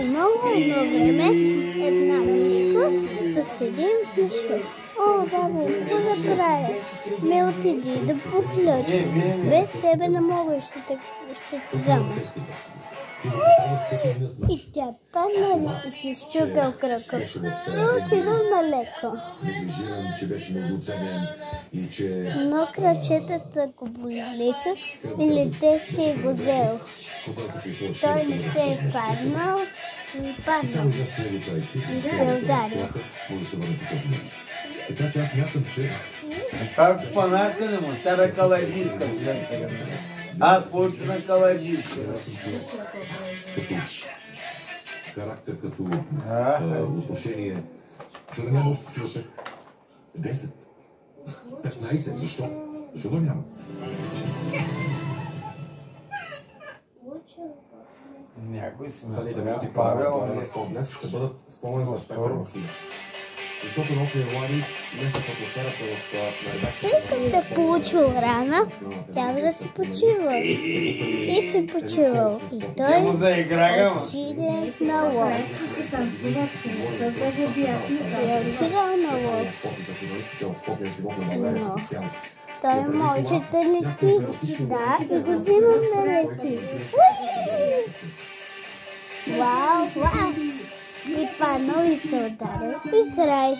Много време една мишка с един мишка. О, бабо, какво да правя? Ме отиди да поключи. Без тебе не мога, ще те взема. И тя падна и си счупил кръка. И отидам на леко. Но крачетата го болеха и летеше го взел. Той не се е паднал и паднал. И се ударил. Така че аз мятам, че... Как фанатка не му, тя да каладишка. Аз получу на каладишка. Като характер, като отношение. Защо да няма още такива 5? 10? 15? Защо? Защо да няма? Някой си Са ли да минути правил, днес ще бъдат спомени за Петър Василев. Защото на 8 януари нещо в атмосферата на редакцията... Тъй като е получил рана, трябва да си почива. И си почивал. И той отиде на лов. Отидал на лов. Но той може да лети. Да, и го взимам да лети. Вау, вау! И паднал и се ударил. И край.